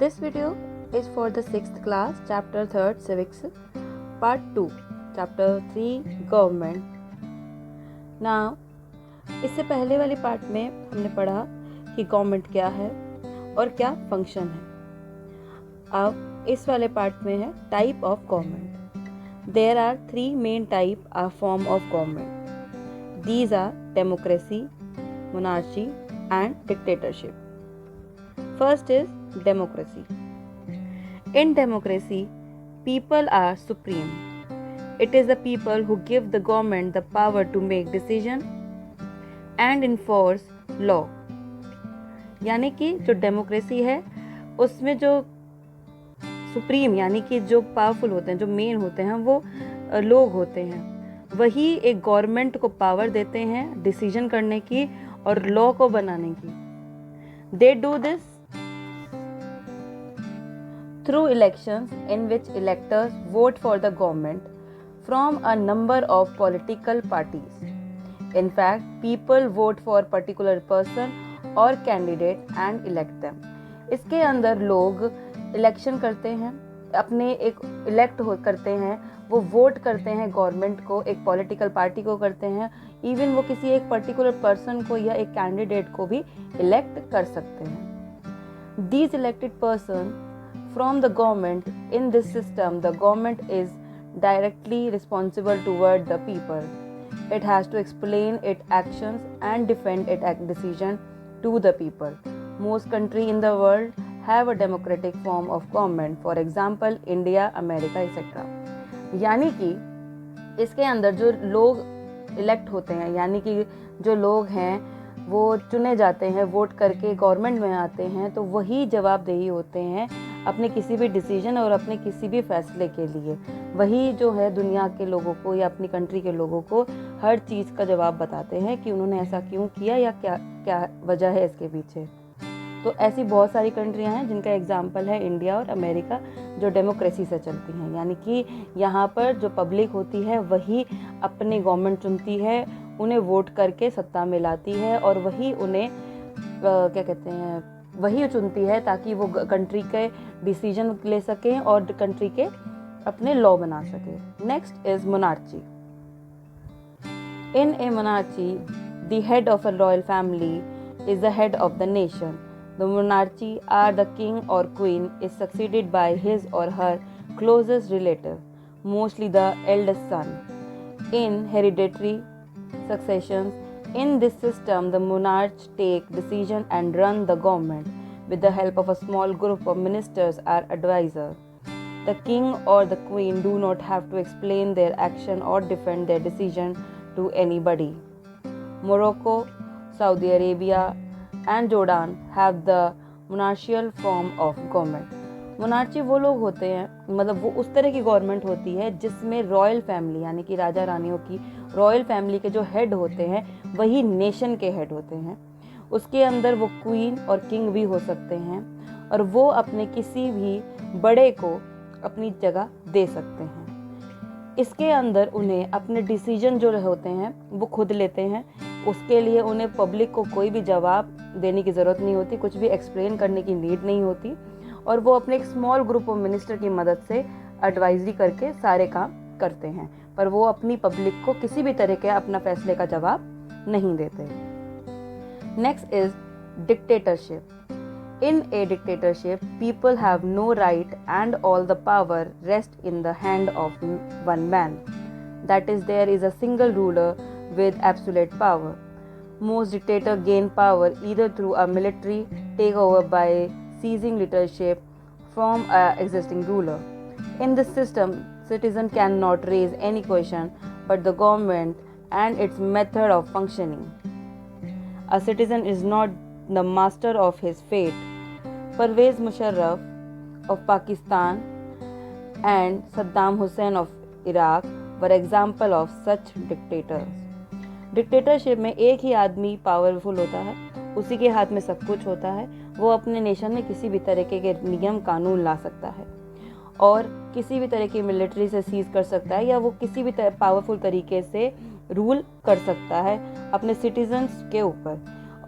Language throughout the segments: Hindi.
This video is for the 6th class, chapter 3rd Civics, part 2, chapter 3 Government. Now, इससे पहले वाले पार्ट में हमने पढ़ा कि गवर्नमेंट क्या है और क्या फंक्शन है. अब इस वाले पार्ट में है type of government. There are 3 main type of form of government. These are democracy, monarchy and dictatorship. First is democracy. In democracy, people are supreme. It is the people who give the government the power to make decision and enforce law. यानी कि जो डेमोक्रेसी है उसमें जो सुप्रीम यानी कि जो पावरफुल होते हैं, जो मेन होते हैं, वो लोग होते हैं. वही एक गवर्नमेंट को पावर देते हैं डिसीजन करने की और लॉ को बनाने की. They do this through elections in which electors vote for the government from a number of political parties. In fact, people vote for particular person or candidate and elect them. इसके अंदर लोग इलेक्शन करते हैं, अपने एक इलेक्ट करते हैं, वो वोट करते हैं गवर्नमेंट को, एक पॉलिटिकल पार्टी को करते हैं. इवन वो किसी एक पर्टिकुलर पर्सन को या एक कैंडिडेट को भी इलेक्ट कर सकते हैं. These elected person from the government, in this system the government is directly responsible toward the people. It has to explain its actions and defend its decision to the people. Most countries in the world have a democratic form of government, for example India, America, etc. यानी कि इसके अंदर जो लोग इलेक्ट होते हैं, यानी कि जो लोग हैं वो चुने जाते हैं, वोट करके गवर्नमेंट में आते हैं, तो वही जवाबदेही होते हैं अपने किसी भी डिसीजन और अपने किसी भी फैसले के लिए. वही जो है दुनिया के लोगों को या अपनी कंट्री के लोगों को हर चीज़ का जवाब बताते हैं कि उन्होंने ऐसा क्यों किया या क्या क्या वजह है इसके पीछे. तो ऐसी बहुत सारी कंट्रियां हैं जिनका एग्जांपल है इंडिया और अमेरिका, जो डेमोक्रेसी से चलती हैं. यानी कि यहाँ पर जो पब्लिक होती है वही अपनी गवर्नमेंट चुनती है, उन्हें वोट करके सत्ता में लाती है और वही उन्हें क्या कहते हैं, वही चुनती है ताकि वो कंट्री के डिसीजन ले सकें और कंट्री के अपने लॉ बना सके. Next is monarchy. In A monarchy the head of a royal family is the head of the nation. The monarchy or the king or queen is succeeded by his or her closest relative, mostly the eldest son. In hereditary successions, in this system, the monarchs take decision and run the government with the help of a small group of ministers or advisors. The king or the queen do not have to explain their action or defend their decision to anybody. Morocco, Saudi Arabia, and Jordan have the monarchical form of government. Monarchy वो लोग होते हैं, मतलब वो उस तरह की गवर्नमेंट होती है जिसमें रॉयल फैमिली यानी कि राजा रानियों की रॉयल फैमिली के जो हेड होते हैं वही नेशन के हेड होते हैं. उसके अंदर वो क्वीन और किंग भी हो सकते हैं और वो अपने किसी भी बड़े को अपनी जगह दे सकते हैं. इसके अंदर उन्हें अपने डिसीजन जो होते हैं वो खुद लेते हैं. उसके लिए उन्हें पब्लिक को कोई भी जवाब देने की ज़रूरत नहीं होती, कुछ भी एक्सप्लेन करने की नीड नहीं होती, और वो अपने एक स्मॉल ग्रुप ऑफ मिनिस्टर की मदद से एडवाइजरी करके सारे काम करते हैं, पर वो अपनी पब्लिक को किसी भी तरह के अपना फैसले का जवाब नहीं देते. Next is dictatorship. In a dictatorship, people have no right and all the power rests in the hand of one man. That is, there is a single ruler with absolute power. Most dictators gain power either through a military takeover by seizing leadership from an existing ruler. In this system, citizens cannot raise any question but the government and its method of functioning. A citizen is not the master of his fate. Pervez Musharraf of Pakistan and Saddam Hussein of Iraq were example of such dictators. Dictatorship में एक ही आदमी पावरफुल होता है, उसी के हाथ में सब कुछ होता है. वो अपने नेशन में किसी भी तरीके के नियम कानून ला सकता है और किसी भी तरह की मिलिट्री से सीज कर सकता है या वो किसी भी पावरफुल तरीके से रूल कर सकता है अपने सिटीजन्स के ऊपर.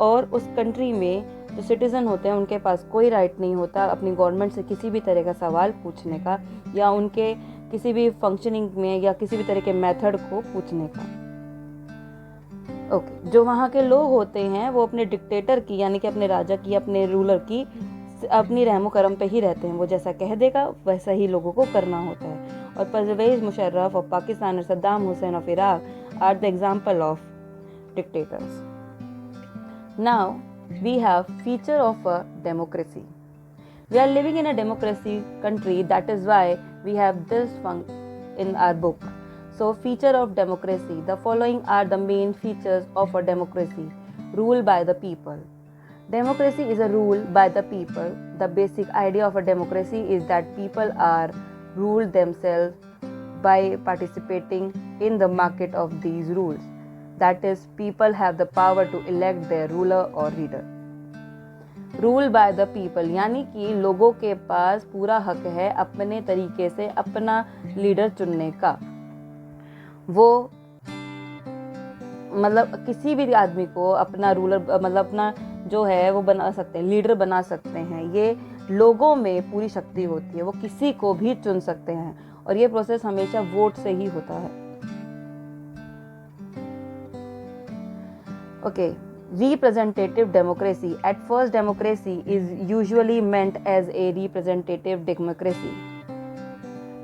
और उस कंट्री में जो सिटीज़न होते हैं उनके पास कोई राइट नहीं होता अपनी गवर्नमेंट से किसी भी तरह का सवाल पूछने का या उनके किसी भी फंक्शनिंग में या किसी भी तरह के मेथड को पूछने का। ओके, जो वहाँ के लोग होते हैं वो अपने डिक्टेटर की यानी कि अपने राजा की, अपने रूलर की अपनी रहमो करम पे ही रहते हैं। वो जैसा कह देगा वैसा ही लोगों को करना होता है। और परवेज़ मुशर्रफ ऑफ पाकिस्तान और Saddam Hussein of Iraq are the example of dictators. Now we have feature of a democracy. We are living in a democracy country, that is why we have this in our book. So feature of democracy, the following are the main features of a democracy. Rule by the people. Democracy is a rule by the people. The basic idea of a democracy is that people are ruled themselves by participating in the market of these rules. That is, people have the power to elect their ruler or leader. Rule by the people यानी कि लोगों के पास पूरा हक है अपने तरीके से अपना लीडर चुनने का। वो मतलब किसी भी आदमी को अपना रूलर मतलब अपना जो है वो बना सकते हैं, लीडर बना सकते हैं। ये लोगों में पूरी शक्ति होती है, वो किसी को भी चुन सकते हैं और ये प्रोसेस हमेशा वोट से ही होता है। Okay, representative democracy. At first, democracy is usually meant as a representative democracy.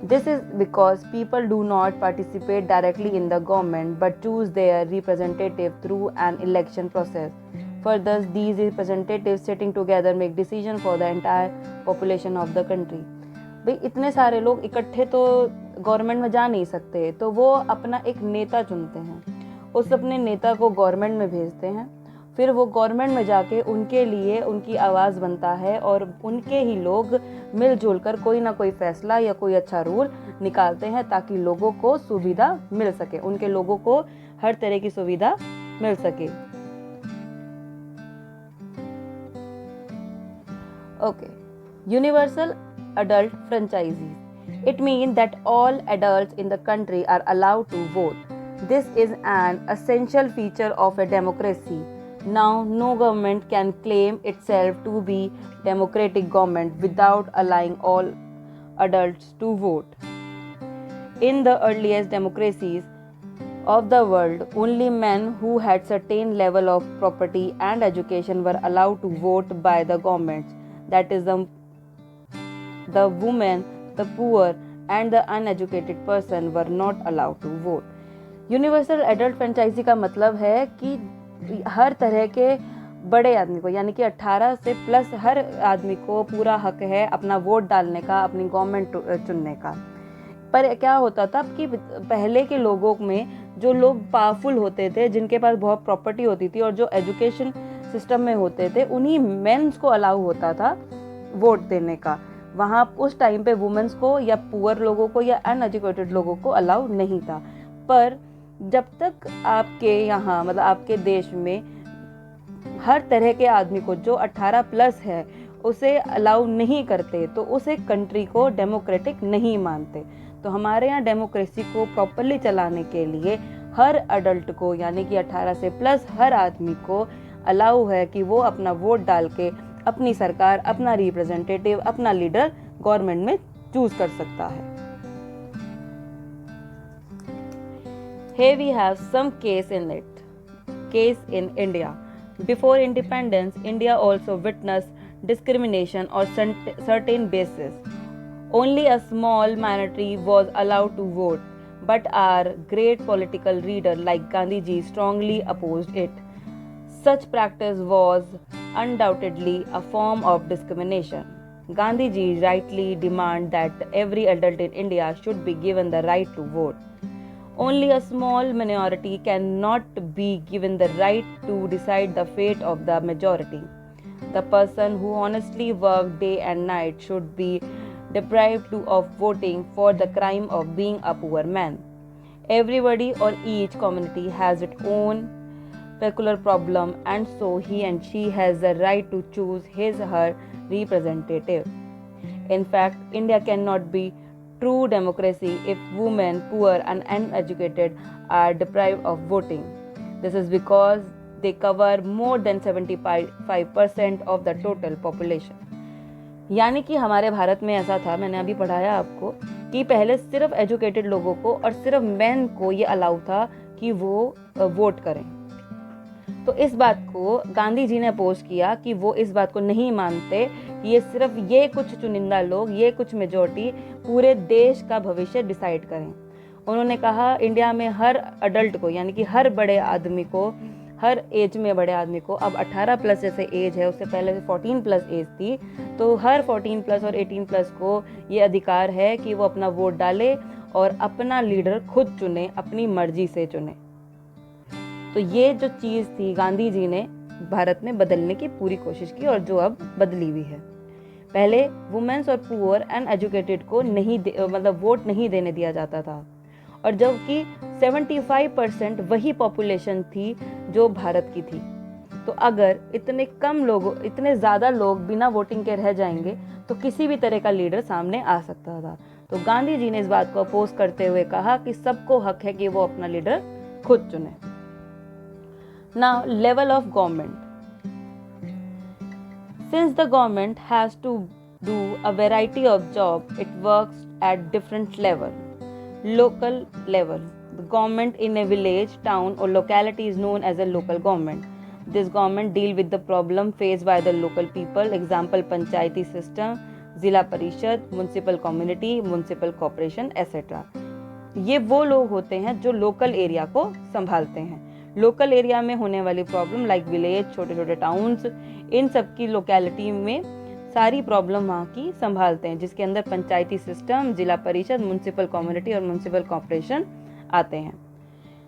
This is because people do not participate directly in the government but choose their representative through an election process. Further, these representatives sitting together make decisions for the entire population of the country. भाई इतने सारे लोग इकट्ठे तो गवर्नमेंट में जा नहीं सकते, तो वो अपना एक नेता चुनते हैं, उस अपने नेता को गवर्नमेंट में भेजते हैं, फिर वो गवर्नमेंट में जाके उनके लिए उनकी आवाज़ बनता है और उनके ही लोग मिलजुल कर कोई ना कोई फैसला या कोई अच्छा रूल निकालते हैं ताकि लोगों को सुविधा मिल सके, उनके लोगों को हर तरह की सुविधा मिल सके। Okay, universal adult franchisees. It means that all adults in the country are allowed to vote. This is an essential feature of a democracy. Now, no government can claim itself to be democratic government without allowing all adults to vote. In the earliest democracies of the world, only men who had certain level of property and education were allowed to vote by the governments. That is the women, the poor and the uneducated person were not allowed to vote. Universal adult franchise का मतलब है कि हर तरह के बड़े आदमी को यानी कि 18 से प्लस हर आदमी को पूरा हक है अपना वोट डालने का, अपनी गवर्नमेंट चुनने का। पर क्या होता था कि पहले के लोगों में जो लोग पावरफुल होते थे, जिनके पास बहुत प्रॉपर्टी होती थी और जो एजुकेशन सिस्टम में होते थे, उन्हीं मेंस को अलाउ होता था वोट देने का। वहाँ उस टाइम पे वुमेन्स को या पुअर लोगों को या अनएजुकेटेड लोगों को अलाउ नहीं था। पर जब तक आपके यहाँ मतलब आपके देश में हर तरह के आदमी को जो 18 प्लस है उसे अलाउ नहीं करते तो उसे कंट्री को डेमोक्रेटिक नहीं मानते। तो हमारे यहाँ डेमोक्रेसी को प्रॉपरली चलाने के लिए हर अडल्ट को यानी कि 18 से प्लस हर आदमी को अलाउ है कि वो अपना वोट डाल के अपनी सरकार, अपना रिप्रेजेंटेटिव, अपना लीडर गवर्नमेंट में चूज कर सकता है। Here we have some case in India. Before independence, India also witnessed discrimination on certain basis. Only a small minority was allowed to vote, but our great political leader like Gandhiji strongly opposed it. Such practice was undoubtedly a form of discrimination. Gandhiji rightly demanded that every adult in India should be given the right to vote. Only a small minority cannot be given the right to decide the fate of the majority. The person who honestly worked day and night should be deprived of voting for the crime of being a poor man. Everybody or each community has its own peculiar problem, and so he and she has the right to choose his or her representative. In fact, India cannot be true democracy if women, poor and uneducated are deprived of voting. This is because they cover more than 75% of the total population। यानी कि हमारे भारत में ऐसा था, मैंने अभी पढ़ाया आपको, कि पहले सिर्फ एजुकेटेड लोगों को और सिर्फ मेन को ये अलाउ था कि वो वोट करें। तो इस बात को गांधी जी ने अपोज किया कि वो इस बात को नहीं मानते कि ये सिर्फ ये कुछ चुनिंदा लोग, ये कुछ मेजॉरिटी पूरे देश का भविष्य डिसाइड करें। उन्होंने कहा इंडिया में हर अडल्ट को, यानी कि हर बड़े आदमी को, हर एज में बड़े आदमी को, अब 18 प्लस जैसे एज है, उससे पहले 14 प्लस एज थी, तो हर 14 प्लस और 18 प्लस को ये अधिकार है कि वो अपना वोट डाले और अपना लीडर खुद चुने, अपनी मर्जी से चुने। तो ये जो चीज़ थी गांधी जी ने भारत में बदलने की पूरी कोशिश की और जो अब बदली हुई है। पहले वुमेन्स और पुअर एंड एजुकेटेड को नहीं मतलब वोट नहीं देने दिया जाता था, और जबकि 75% वही पॉपुलेशन थी जो भारत की थी। तो अगर इतने कम लोग, इतने ज़्यादा लोग बिना वोटिंग के रह जाएंगे तो किसी भी तरह का लीडर सामने आ सकता था। तो गांधी जी ने इस बात को अपोज करते हुए कहा कि सबको हक है कि वो अपना लीडर खुद चुने। Now, level of government. Since the government has to do a variety of jobs, it works at different level. Local level. The government in a village, town or locality is known as a local government. This government deal with the problem faced by the local people. Example, Panchayati system, जिला परिषद, municipal community, municipal corporation, etc. ये वो लोग होते हैं जो लोकल एरिया को संभालते हैं। लोकल एरिया में होने वाली प्रॉब्लम लाइक विलेज, छोटे छोटे टाउन्स, इन सब की लोकेलिटी में सारी प्रॉब्लम वहाँ की संभालते हैं, जिसके अंदर पंचायती सिस्टम, जिला परिषद, म्युनिसिपल कम्युनिटी और म्युनिसिपल कॉर्पोरेशन आते हैं।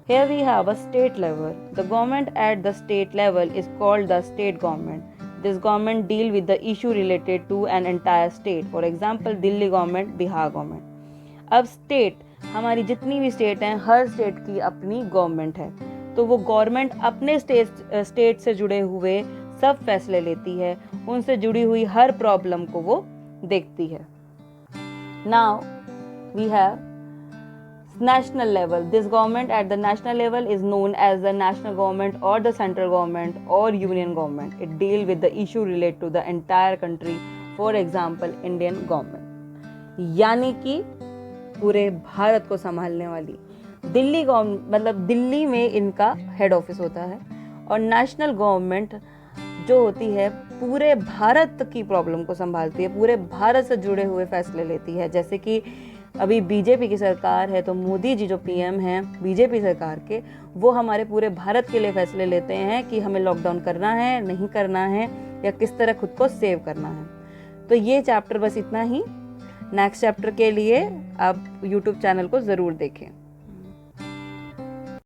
Here we have a state level. The government at the state level is called the state government. This government deal with the issue related to an entire state. For example, Delhi government, Bihar government. अब स्टेट, हमारी जितनी भी स्टेट हैं, हर स्टेट की अपनी गवर्नमेंट है, तो वो गवर्नमेंट अपने स्टेट से जुड़े हुए सब फैसले लेती है, उनसे जुड़ी हुई हर प्रॉब्लम को वो देखती है। Now we have national level. This government at the national level is known as the national government और द सेंट्रल गवर्नमेंट और union government. It deal with the issue relate to the entire country, for example Indian government, यानी कि पूरे भारत को संभालने वाली दिल्ली गवर्नमेंट, मतलब दिल्ली में इनका हेड ऑफिस होता है, और नेशनल गवर्नमेंट जो होती है पूरे भारत की प्रॉब्लम को संभालती है, पूरे भारत से जुड़े हुए फैसले लेती है। जैसे कि अभी बीजेपी की सरकार है, तो मोदी जी जो पीएम हैं बीजेपी सरकार के, वो हमारे पूरे भारत के लिए फैसले लेते हैं कि हमें लॉकडाउन करना है, नहीं करना है, या किस तरह खुद को सेव करना है। तो ये चैप्टर बस इतना ही। नेक्स्ट चैप्टर के लिए आप यूट्यूब चैनल को ज़रूर देखें।